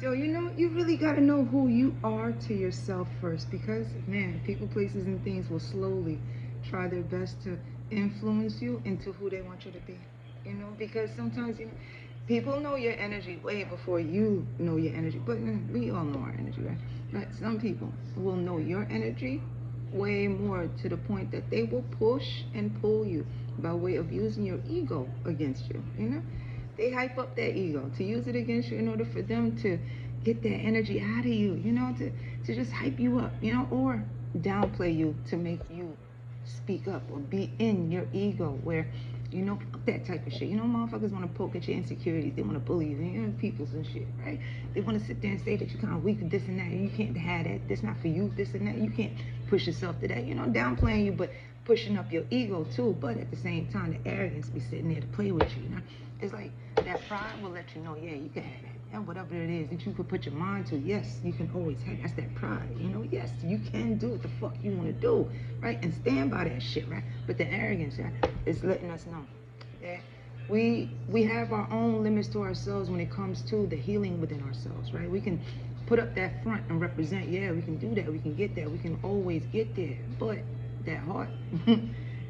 Yo, you know, you really got to know who you are to yourself first because, man, people, places, and things will slowly try their best to influence you into who they want you to be. You know, because sometimes, you know, people know your energy way before you know your energy. But we all know our energy, right? But some people will know your energy way more to the point that they will push and pull you by way of using your ego against you, you know? They hype up that ego to use it against you in order for them to get that energy out of you, you know, to just hype you up, you know, or downplay you to make you speak up or be in your ego where, you know, that type of shit. You know, motherfuckers want to poke at your insecurities. They want to bully you, you know, peoples and shit, right? They want to sit there and say that you're kind of weak, this and that. You can't have that. That's not for you, this and that. You can't push yourself to that. You know, downplaying you, but pushing up your ego too. But at the same time, the arrogance be sitting there to play with you, you know? It's like that pride will let you know, yeah, you can have that. And whatever it is that you could put your mind to, yes, you can always have. That's that pride, you know. Yes, you can do what the fuck you want to do, right? And stand by that shit, right? But the arrogance, right, is letting us know that we have our own limits to ourselves when it comes to the healing within ourselves, right? We can put up that front and represent, yeah, we can do that, we can get there, we can always get there. But that heart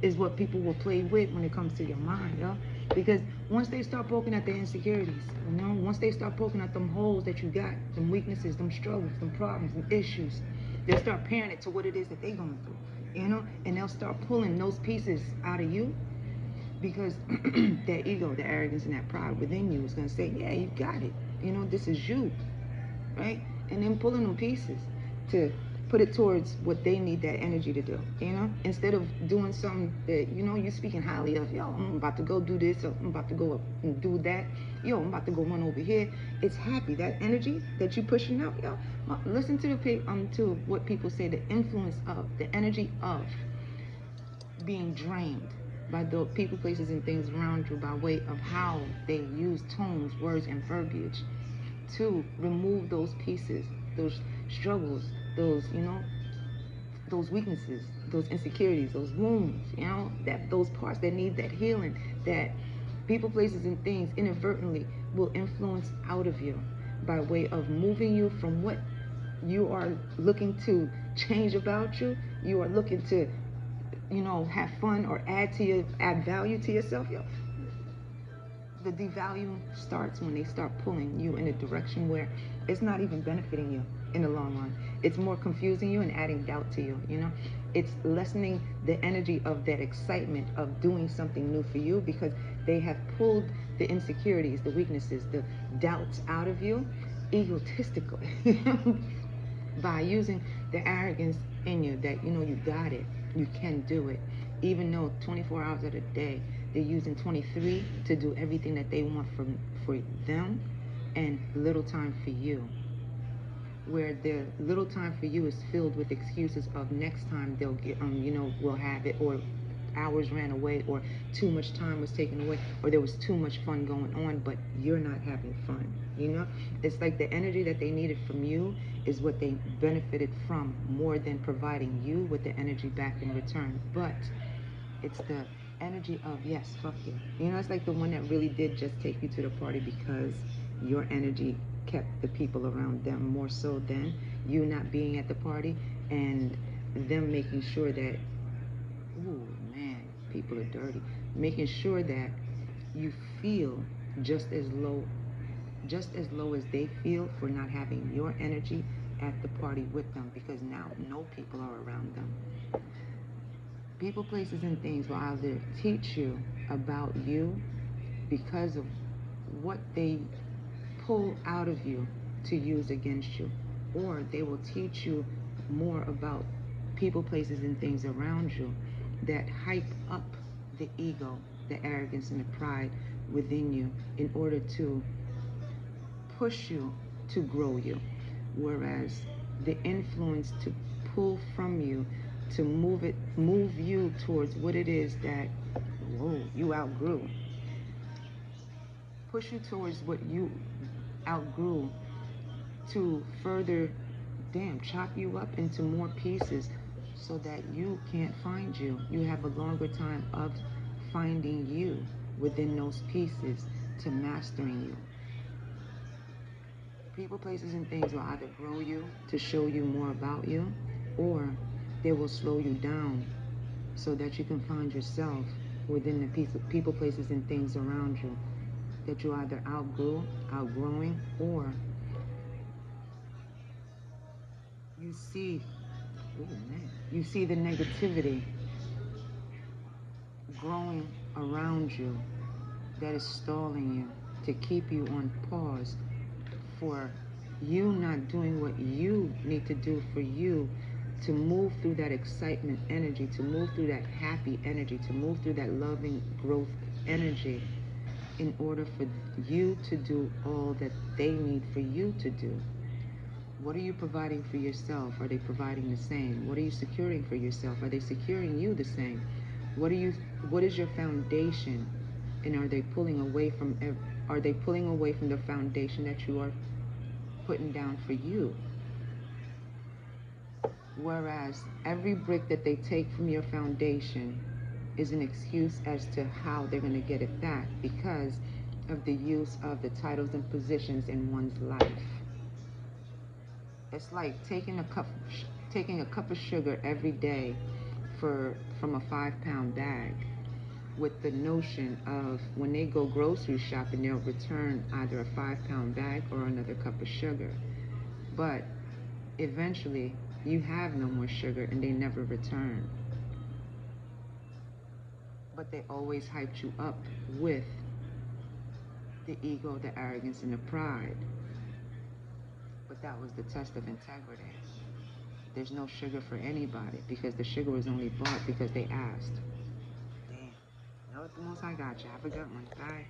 is what people will play with when it comes to your mind, yo. Because once they start poking at the insecurities, you know, once they start poking at them holes that you got, them weaknesses, them struggles, them problems, them issues, they'll start pairing it to what it is that they're going through, you know, and they'll start pulling those pieces out of you because that ego, the arrogance, and that pride within you is going to say, yeah, you got it. You know, this is you, right? And then pulling them pieces to put it towards what they need that energy to do, you know, instead of doing something that, you know, you're speaking highly of, yo, I'm about to go do this, or I'm about to go up and do that, yo, I'm about to go run over here. It's happy, that energy that you pushing out, yo. Listen to to what people say, the influence of the energy of being drained by the people, places, and things around you by way of how they use tones, words, and verbiage to remove those pieces, those struggles, those, you know, those weaknesses, those insecurities, those wounds, you know, that those parts that need that healing, that people, places, and things inadvertently will influence out of you by way of moving you from what you are looking to change about you. You are looking to, you know, have fun or add value to yourself. Yo, the devalue starts when they start pulling you in a direction where it's not even benefiting you in the long run. It's more confusing you and adding doubt to you, you know? It's lessening the energy of that excitement of doing something new for you because they have pulled the insecurities, the weaknesses, the doubts out of you egotistically by using the arrogance in you that, you know, you got it, you can do it, even though 24 hours of the day they're using 23 to do everything that they want for them and little time for you, where the little time for you is filled with excuses of next time they'll get you know, we'll have it, or hours ran away, or too much time was taken away, or there was too much fun going on, but you're not having fun, you know. It's like the energy that they needed from you is what they benefited from more than providing you with the energy back in return. But it's the energy of, yes, fuck you. You know, it's like the one that really did just take you to the party because your energy kept the people around them more so than you not being at the party and them making sure that, ooh, man, people are dirty. Making sure that you feel just as low, just as low as they feel for not having your energy at the party with them because now no people are around them. People, places, and things will either teach you about you because of what they pull out of you to use against you, or they will teach you more about people, places, and things around you that hype up the ego, the arrogance, and the pride within you in order to push you to grow you. Whereas the influence to pull from you, to move you towards what it is that, whoa, you outgrew, push you towards what you outgrew to further, damn, chop you up into more pieces so that you can't find you. You have a longer time of finding you within those pieces to mastering you. People, places, and things will either grow you to show you more about you, or they will slow you down so that you can find yourself within the people, places, and things around you that you either outgrowing, or you see, oh man, you see the negativity growing around you that is stalling you to keep you on pause for you not doing what you need to do for you to move through that excitement energy, to move through that happy energy, to move through that loving growth energy in order for you to do all that they need for you to do. What are you providing for yourself? Are they providing the same? What are you securing for yourself? Are they securing you the same? What is your foundation? And are they pulling away from the foundation that you are putting down for you? Whereas every brick that they take from your foundation is an excuse as to how they're going to get it back because of the use of the titles and positions in one's life. It's like taking a cup of sugar every day from a 5-pound bag, with the notion of when they go grocery shopping, they'll return either a 5-pound bag or another cup of sugar. But eventually, you have no more sugar and they never return. But they always hyped you up with the ego, the arrogance, and the pride. But that was the test of integrity. There's no sugar for anybody because the sugar was only bought because they asked. Damn. Know what the most I got you. Have a good one. Bye.